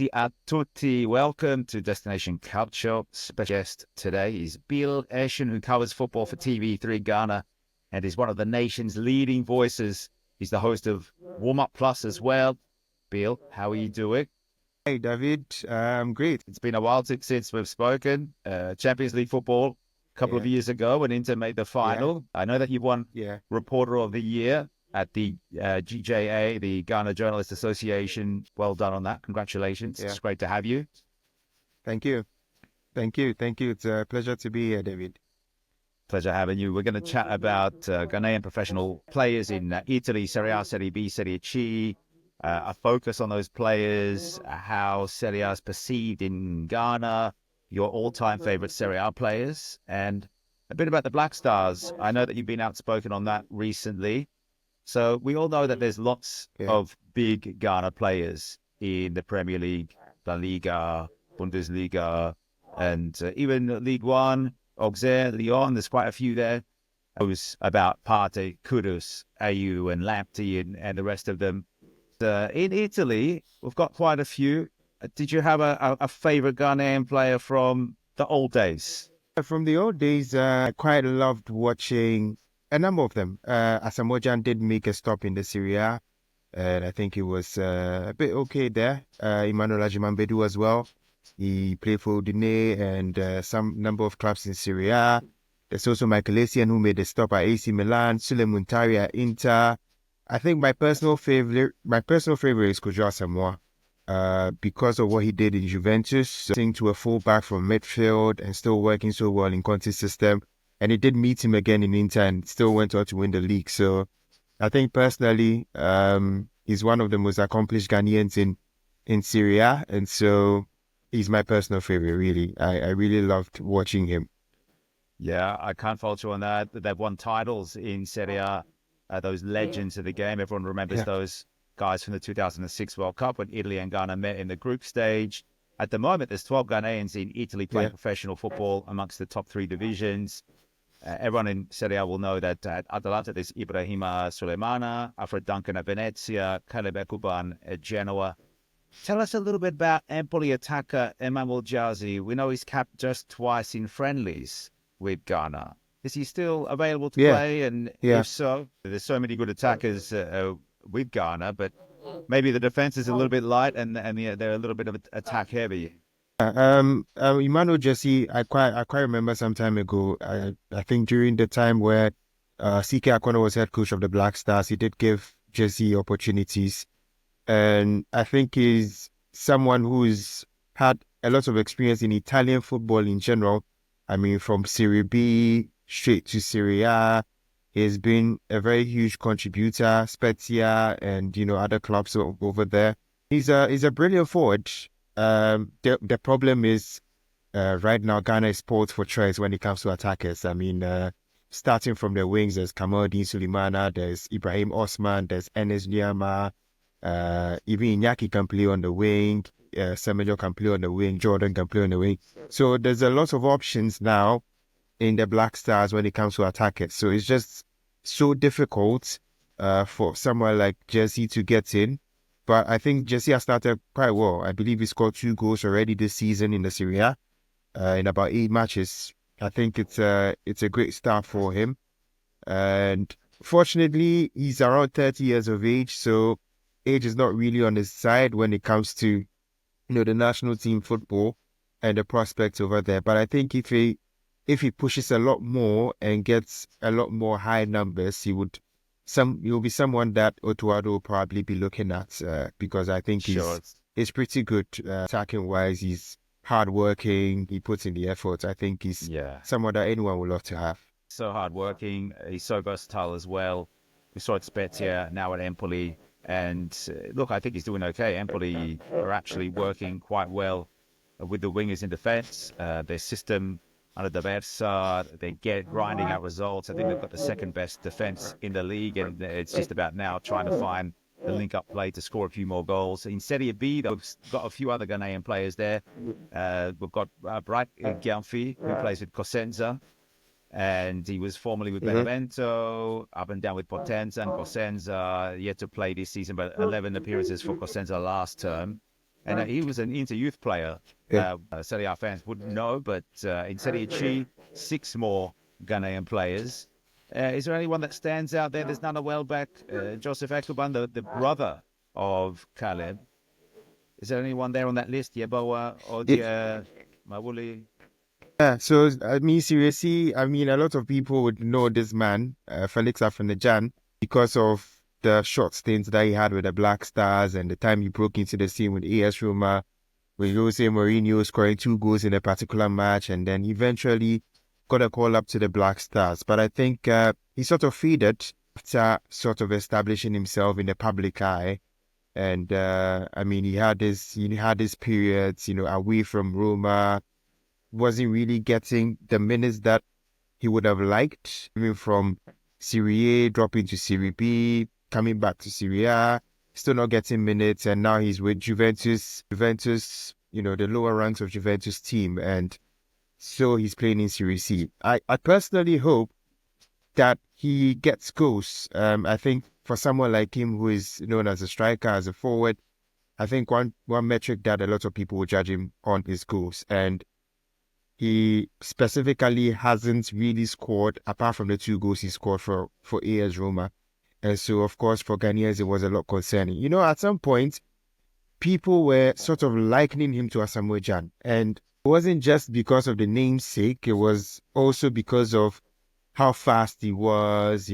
Benvenuti a tutti. Welcome to Destination Culture. Special guest today is Bill Eshin, who covers football for TV3 Ghana and is one of the nation's leading voices. He's the host of Warm Up Plus as well. Bill, how are you doing? Hey, David. I'm great. It's been a while since we've spoken. Champions League football a couple of Yeah, years ago when Inter made the yeah, final. I know that you won yeah. Reporter of the Year at the GJA, the Ghana Journalist Association. Well done on that. Congratulations. Yeah. It's great to have you. Thank you. Thank you. Thank you. It's a pleasure to be here, David. Pleasure having you. We're going to chat about Ghanaian professional players in Italy, Serie A, Serie B, Serie C, a focus on those players, how Serie A is perceived in Ghana, your all-time favorite Serie A players, and a bit about the Black Stars. I know that you've been outspoken on that recently. So we all know that there's lots Yeah. of big Ghana players in the Premier League, La Liga, Bundesliga, and even League One, Auxerre, Lyon. There's quite a few there. It was about Partey, Kudus, Ayew, and Lamptey, and the rest of them. In Italy, we've got quite a few. Did you have a favorite Ghanaian player from the old days? From the old days, I quite loved watching a number of them. Asamoah Gyan did make a stop in the Serie A, and I think he was a bit okay there. Emmanuel Agyemang-Badu as well. He played for Udine and some number of clubs in Serie A. There's also Michael Essien, who made a stop at AC Milan. Sule Muntari at Inter. I think my personal favorite is Kojo Asamoah. Because of what he did in Juventus, to a fullback from midfield and still working so well in Conte's system. And he did meet him again in Inter and still went on to win the league. So I think personally, he's one of the most accomplished Ghanaians in Serie A. And so he's my personal favorite, really. I really loved watching him. Yeah, I can't fault you on that. They've won titles in Serie A, those legends of the game. Everyone remembers Yeah. those guys from the 2006 World Cup when Italy and Ghana met in the group stage. At the moment, there's 12 Ghanaians in Italy playing professional football amongst the top three divisions. Everyone in Serie A will know that at Atalanta, there's Ibrahima Suleimana, Alfred Duncan at Venezia, Caleb Ekuban at Genoa. Tell us a little bit about Empoli attacker Emmanuel Jazi. We know he's capped just twice in friendlies with Ghana. Is he still available to play? And if so, there's so many good attackers with Ghana, but maybe the defense is a little bit light and they're a little bit of attack heavy. Emmanuel Jesse, I quite remember some time ago. I think during the time where CK Akona was head coach of the Black Stars, he did give Jesse opportunities, and I think he's someone who's had a lot of experience in Italian football in general. I mean, from Serie B straight to Serie A. He's been a very huge contributor, Spezia and other clubs over there. He's a brilliant forward. The problem is right now Ghana is spoiled for choice when it comes to attackers. I mean, starting from the wings, there's Kamaldeen Sulemana, there's Ibrahim Osman, there's Enes Nyama, even Iñaki can play on the wing, Semenyo can play on the wing, Jordan can play on the wing. So there's a lot of options now in the Black Stars when it comes to attackers. So it's just so difficult for someone like Jesse to get in. But I think Jesse has started quite well. I believe he scored 2 goals already this season in the Serie A in about 8 matches. I think it's a great start for him. And fortunately, he's around 30 years of age, so age is not really on his side when it comes to the national team football and the prospects over there. But I think if he pushes a lot more and gets a lot more high numbers, he'll be someone that Otuado will probably be looking at because I think he's pretty good attacking wise. He's hardworking. He puts in the effort. I think he's someone that anyone would love to have. So hardworking. He's so versatile as well. We saw at Spezia, now at Empoli. And look, I think he's doing okay. Empoli are actually working quite well with the wingers in defence. Their system under D'Aversa, they get grinding out results. I think they've got the second best defence in the league, and it's just about now trying to find the link-up play to score a few more goals. In Serie B, though, we've got a few other Ghanaian players there. We've got Bright Gyamfi, who plays with Cosenza, and he was formerly with Benevento, up and down with Potenza, and Cosenza yet to play this season, but 11 appearances for Cosenza last term. And he was an inter-youth player. Yeah. Serie A fans wouldn't know, but in Serie C, 6 more Ghanaian players. Is there anyone that stands out there? There's Nana Welbeck, Joseph Akuban, the brother of Caleb. Is there anyone there on that list? Yeboah, Odia, Mawuli? Yeah, so I mean, seriously, I mean, a lot of people would know this man, Felix Afenajan, because of the short stints that he had with the Black Stars and the time he broke into the scene with AS Roma, with Jose Mourinho scoring 2 goals in a particular match, and then eventually got a call up to the Black Stars. But I think he sort of faded after sort of establishing himself in the public eye. And I mean, he had his periods, away from Roma, wasn't really getting the minutes that he would have liked. I mean, from Serie A, dropping to Serie B, coming back to Serie A, still not getting minutes, and now he's with Juventus, the lower ranks of Juventus team, and so he's playing in Serie C. I personally hope that he gets goals. I think for someone like him who is known as a striker, as a forward, I think one metric that a lot of people will judge him on is goals. And he specifically hasn't really scored, apart from the 2 goals he scored for AS Roma. And so, of course, for Ghanaians, it was a lot concerning. At some point, people were sort of likening him to Asamoah Gyan. And it wasn't just because of the namesake, it was also because of how fast he was,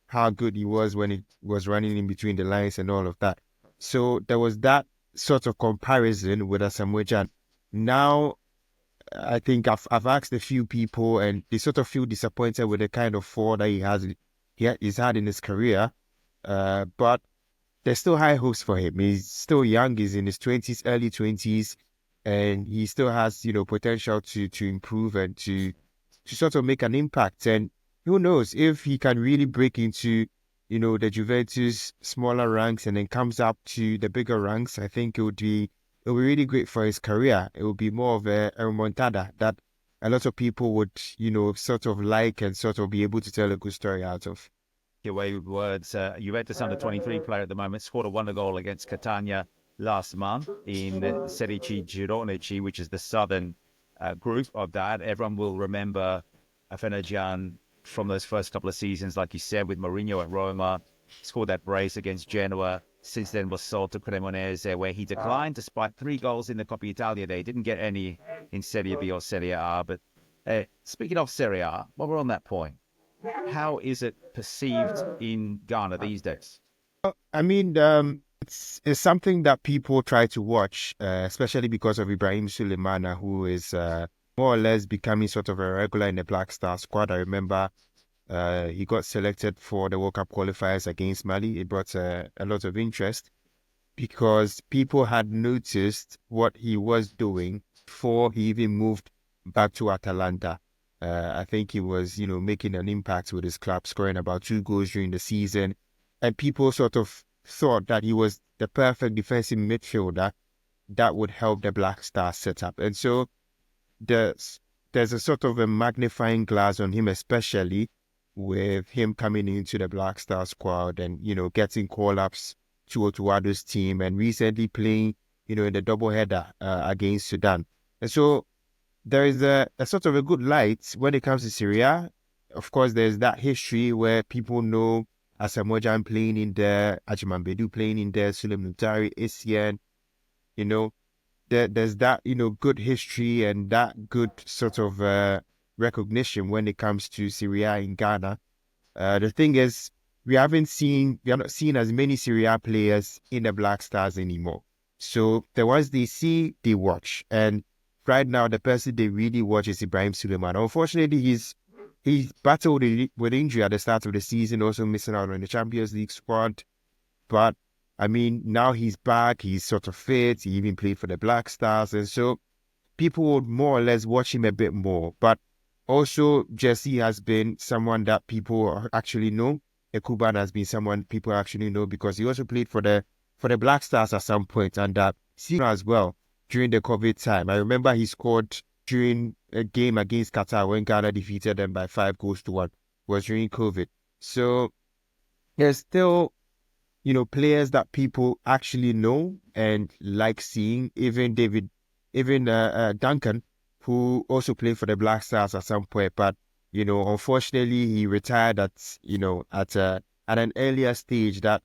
how good he was when he was running in between the lines and all of that. So there was that sort of comparison with Asamoah Gyan. Now, I think I've asked a few people, and they sort of feel disappointed with the kind of fall that he's had in his career. But there's still high hopes for him. He's still young. He's in his 20s, early 20s, and he still has potential to improve and to sort of make an impact. And who knows if he can really break into the Juventus smaller ranks and then comes up to the bigger ranks. I think it would be really great for his career. It would be more of a remontada that a lot of people would, sort of like and sort of be able to tell a good story out of. Your way with words. Juventus under-23 player at the moment, scored a wonder goal against Catania last month in Serie C Girone C, which is the southern group of that. Everyone will remember Afenajan from those first couple of seasons, like you said, with Mourinho at Roma, scored that brace against Genoa. Since then was sold to Cremonese, where he declined despite 3 goals in the Coppa Italia. They didn't get any in Serie B or Serie A. But speaking of Serie A, while we're on that point, how is it perceived in Ghana these days? I mean, it's something that people try to watch, especially because of Ibrahim Sulemana, who is more or less becoming sort of a regular in the Black Star squad. I remember he got selected for the World Cup qualifiers against Mali. It brought a lot of interest because people had noticed what he was doing before he even moved back to Atalanta. I think he was, making an impact with his club, scoring about 2 goals during the season. And people sort of thought that he was the perfect defensive midfielder that would help the Black Star setup. And so there's a sort of a magnifying glass on him, especially with him coming into the Black Star squad and, getting call-ups to Otuado's team and recently playing, in the doubleheader against Sudan. And so there is a sort of a good light when it comes to Serie A. Of course, there's that history where people know Asamoah Gyan playing in there, Ajiman Bedu playing in there, Suleim Nutari, Essien, there's that, good history and that good sort of recognition when it comes to Serie A in Ghana. The thing is, we are not seeing as many Serie A players in the Black Stars anymore. So the ones they see, they watch. And right now, the person they really watch is Ibrahim Suleiman. Unfortunately, he battled with injury at the start of the season, also missing out on the Champions League squad. But I mean, now he's back, he's sort of fit, he even played for the Black Stars, and so people would more or less watch him a bit more. But also, Jesse has been someone that people actually know. Ekuban has been someone people actually know because he also played for the Black Stars at some point, and as well during the COVID time. I remember he scored during a game against Qatar when Ghana defeated them by 5 goals to 1. It was during COVID. So there's still players that people actually know and like seeing. Even Duncan, who also played for the Black Stars at some point, but unfortunately he retired at an earlier stage that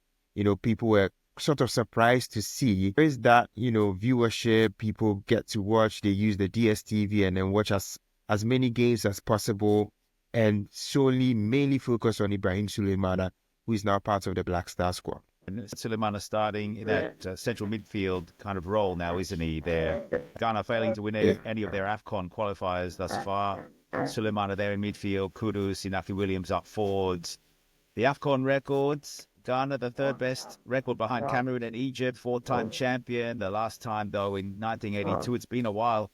people were sort of surprised to see. There is that viewership, people get to watch, they use the DSTV and then watch as many games as possible, and solely mainly focus on Ibrahim Suleimana, who is now part of the Black Star squad. And Suleimana starting in that central midfield kind of role now, isn't he? There, Ghana failing to win any of their AFCON qualifiers thus far. Suleimana there in midfield, Kudus, Inafi Williams up forwards. The AFCON records, Ghana the third best record behind Cameroon and Egypt, 4-time champion. The last time though in 1982. It's been a while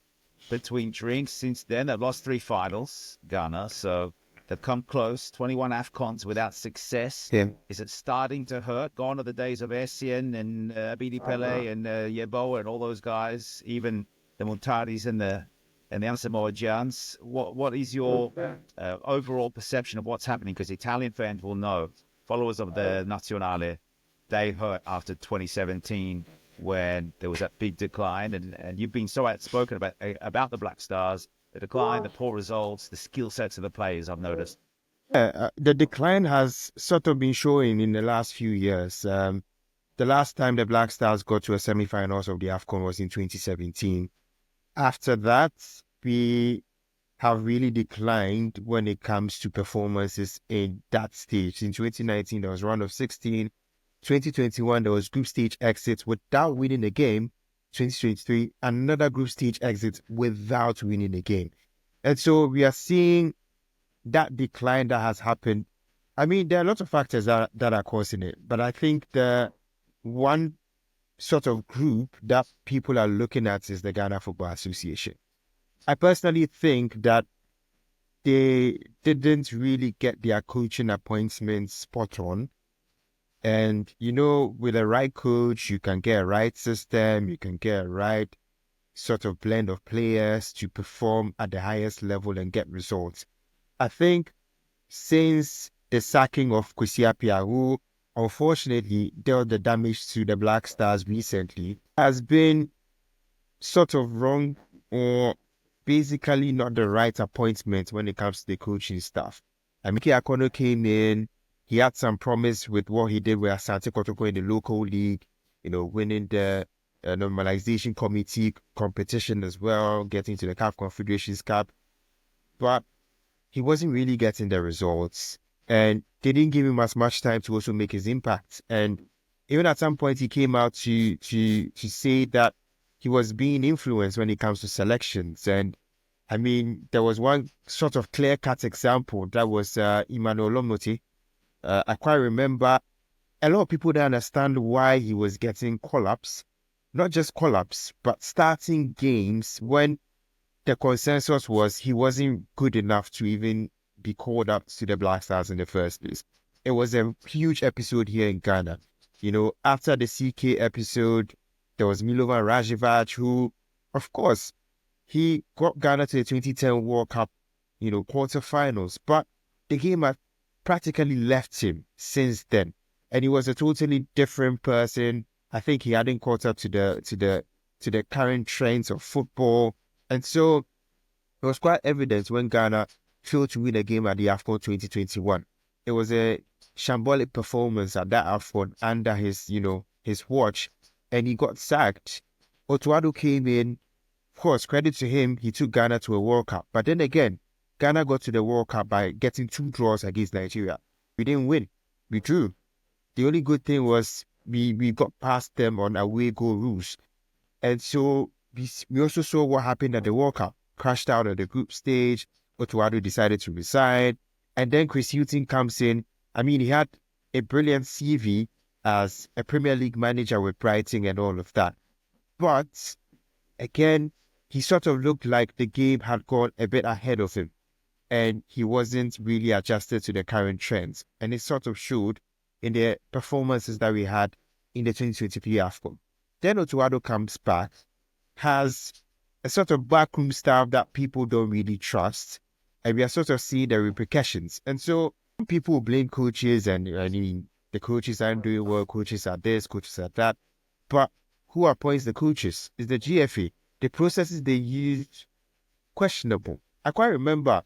between drinks. Since then they've lost 3 finals, Ghana, so they've come close. 21 AFCONs without success. Yeah. Is it starting to hurt? Gone are the days of Essien and Abidi Pele and Yeboah and all those guys, even the Muntaris and the Asamoah Gyan. What is your overall perception of what's happening? Because Italian fans will know, followers of the Nazionale, they hurt after 2017 when there was that big decline, and you've been so outspoken about the Black Stars. The decline, the poor results, the skill sets of the players, I've noticed. The decline has sort of been showing in the last few years. The last time the Black Stars got to a semi-finals of the AFCON was in 2017. After that, we have really declined when it comes to performances in that stage. In 2019, there was round of 16. 2021, there was group stage exits without winning a game. 2023, another group stage exit without winning a game. And so we are seeing that decline that has happened. I mean, there are lots of factors that are causing it, but I think the one sort of group that people are looking at is the Ghana Football Association. I personally think that they didn't really get their coaching appointments spot on. And, with the right coach, you can get a right system, you can get a right sort of blend of players to perform at the highest level and get results. I think since the sacking of Kwesi Appiah, who unfortunately dealt the damage to the Black Stars recently, has been sort of wrong or basically not the right appointment when it comes to the coaching staff. Miki Akono came in. He had some promise with what he did with Asante Kotoko in the local league, winning the normalization committee competition as well, getting to the CAF Confederations Cup. But he wasn't really getting the results, and they didn't give him as much time to also make his impact. And even at some point, he came out to say that he was being influenced when it comes to selections. And I mean, there was one sort of clear-cut example that was Emmanuel Lomoti. I quite remember a lot of people don't understand why he was getting call-ups, not just call-ups, but starting games when the consensus was he wasn't good enough to even be called up to the Black Stars in the first place. It was a huge episode here in Ghana. After the CK episode, there was Milovan Rajevac, who, of course, he got Ghana to the 2010 World Cup, quarterfinals, but the game had practically left him since then, and he was a totally different person. I think he hadn't caught up to the current trends of football, and so it was quite evident when Ghana failed to win a game at the AFCON 2021. It was a shambolic performance at that AFCON under his watch, and he got sacked. Otto Addo came in. Of course, credit to him, he took Ghana to a World Cup. But then again, Ghana got to the World Cup by getting 2 draws against Nigeria. We didn't win. We drew. The only good thing was we got past them on away goal rules. And so we also saw what happened at the World Cup. Crashed out at the group stage. Otto Addo decided to resign. And then Chris Hughton comes in. I mean, he had a brilliant CV as a Premier League manager with Brighton and all of that. But again, he sort of looked like the game had gone a bit ahead of him, and he wasn't really adjusted to the current trends. And it sort of showed in the performances that we had in the 2023 AFCON. Then Otto Addo comes back, has a sort of backroom staff that people don't really trust, and we are sort of seeing the repercussions. And so people blame coaches and the the coaches aren't doing well, coaches are this, coaches are that. But who appoints the coaches? Is the GFA. The processes they use, questionable. I quite remember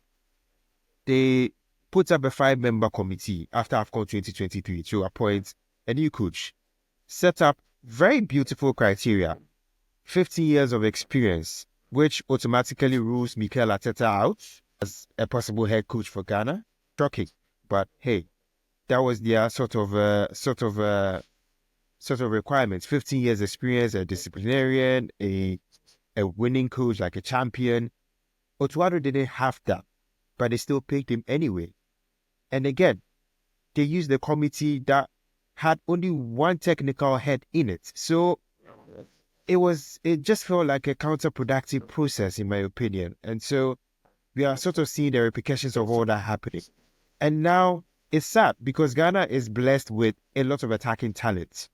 they put up a 5-member committee after AFCON 2023 to appoint a new coach. Set up very beautiful criteria. 15 years of experience, which automatically rules Mikel Arteta out as a possible head coach for Ghana. Shocking. But hey, that was their sort of requirements. 15 years experience, a disciplinarian, a winning coach, like a champion. Otuado didn't have that, but they still picked him anyway. And again, they used the committee that had only one technical head in it. So it just felt like a counterproductive process, in my opinion. And so we are sort of seeing the repercussions of all that happening. And now it's sad because Ghana is blessed with a lot of attacking talent.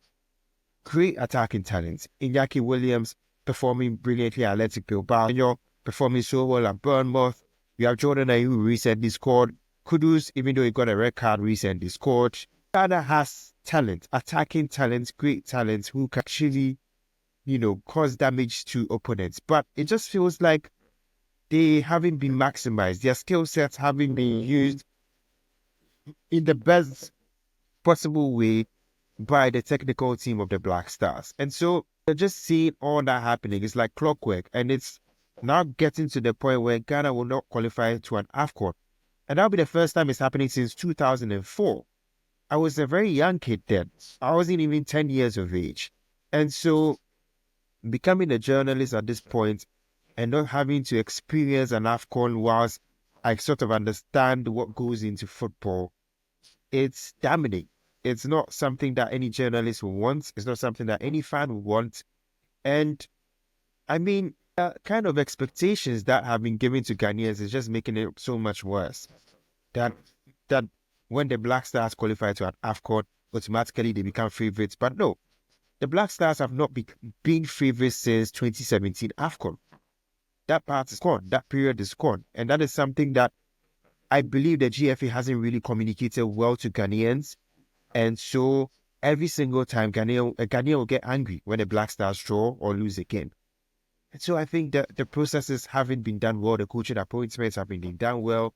Great attacking talent. Iñaki Williams performing brilliantly at Athletic Bilbao. You're performing so well at Bournemouth. We have Jordan Ayew who recently scored. Kudus, even though he got a red card, recently scored. Ghana has talent, attacking talent, great talent who can actually, cause damage to opponents. But it just feels like they haven't been maximized. Their skill sets haven't been used in the best possible way by the technical team of the Black Stars. And so they're just seeing all that happening. It's like clockwork. And it's now getting to the point where Ghana will not qualify to an AFCON. And that'll be the first time it's happening since 2004. I was a very young kid then. I wasn't even 10 years of age. And so becoming a journalist at this point and not having to experience an AFCON whilst I sort of understand what goes into football, it's damning. It's not something that any journalist will want. It's not something that any fan will want. And I mean, kind of expectations that have been given to Ghanaians is just making it so much worse. That when the Black Stars qualify to an AFCON, automatically they become favourites. But no, the Black Stars have not been favourites since 2017 AFCON. That part is gone. That period is gone. And that is something that I believe the GFA hasn't really communicated well to Ghanaians. And so every single time, a Ghanaian will get angry when the Black Stars draw or lose again. And so I think that the processes haven't been done well. The coaching appointments haven't been done well.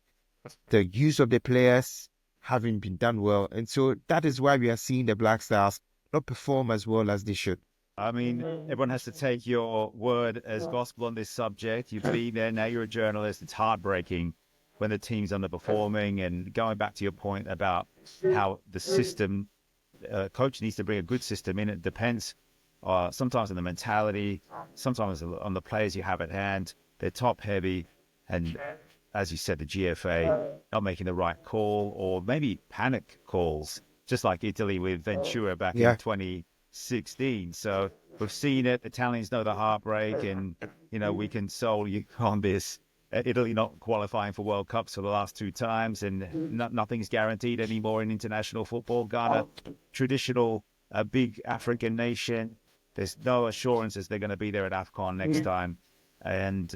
The use of the players haven't been done well. And so that is why we are seeing the Black Stars not perform as well as they should. I mean, everyone has to take your word as gospel on this subject. You've been there, now you're a journalist. It's heartbreaking when the team's underperforming. And going back to your point about how the system, coach needs to bring a good system in. It depends sometimes on the mentality, sometimes on the players you have at hand. They're top heavy. And as you said, the GFA not making the right call or maybe panic calls, just like Italy with Ventura back in 2016. So we've seen it. Italians know the heartbreak, and we can solve you on this. Italy not qualifying for World Cups for the last 2 times, and nothing's guaranteed anymore in international football. Ghana, traditional, big African nation. There's no assurances they're going to be there at AFCON next time. And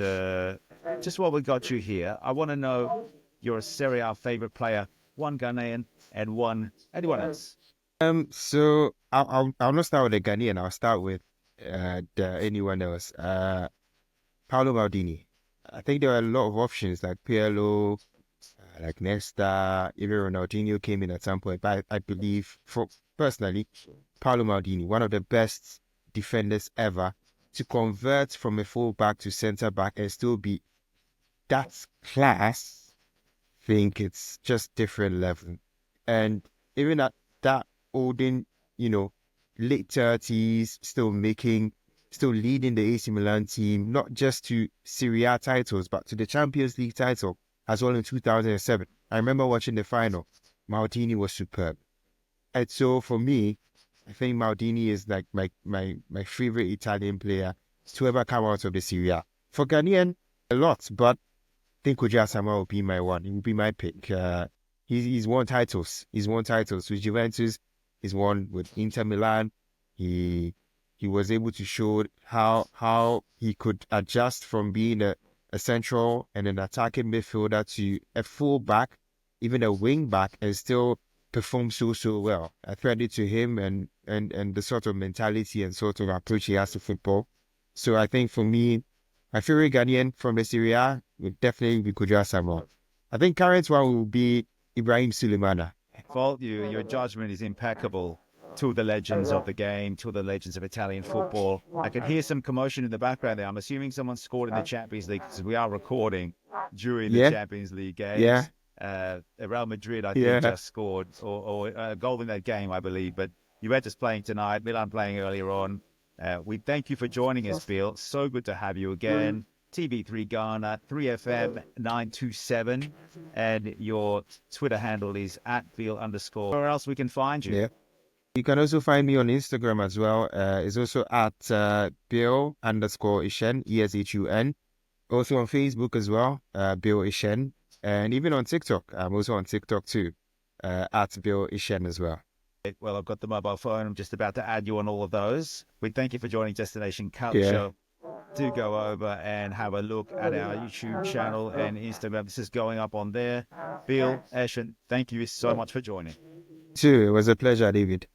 just while we got you here, I want to know your Serie A favorite player, one Ghanaian and one anyone else. So I'll not start with the Ghanaian. I'll start with anyone else. Paolo Maldini. I think there are a lot of options like Pirlo, like Nesta, even Ronaldinho came in at some point. But I believe, personally, Paolo Maldini, one of the best defenders ever, to convert from a full-back to centre-back and still be that class, I think it's just different level. And even at that olden, late 30s, still leading the AC Milan team, not just to Serie A titles, but to the Champions League title as well in 2007. I remember watching the final. Maldini was superb. And so for me, I think Maldini is like my favorite Italian player to ever come out of the Serie A. For Ghanaian, a lot, but I think Koji Asamoah will be my one. He will be my pick. He's won titles. He's won titles with Juventus. He's won with Inter Milan. He was able to show how he could adjust from being a central and an attacking midfielder to a full back, even a wing back, and still performed so well. I credit to him and the sort of mentality and sort of approach he has to football. So I think for me, my favorite Ghanaian from the Serie A would definitely be Kudus Samuel. I think current one will be Ibrahim Sulemana. Fault you. Your judgment is impeccable. Two of the legends of the game, two of the legends of Italian football. I can hear some commotion in the background there. I'm assuming someone scored in the Champions League because we are recording during the Champions League games. Yeah. Real Madrid, I think, just scored or a goal in that game, I believe. But Juventus playing tonight, Milan playing earlier on. We thank you for joining us, Bill. So good to have you again. TV3 Ghana, 3FM 927, and your Twitter handle is @Bill_. Where else we can find you? Yeah. You can also find me on Instagram as well. It's also at Bill_Ishen, ESHUN. Also on Facebook as well, Bill Ishen. And even on TikTok. I'm also on TikTok too, at Bill Ishen as well. Well, I've got the mobile phone. I'm just about to add you on all of those. We thank you for joining Destination Culture. Do go over and have a look at our YouTube channel and Instagram. This is going up on there. Bill Ishen, thank you so much for joining. Too. It was a pleasure, David.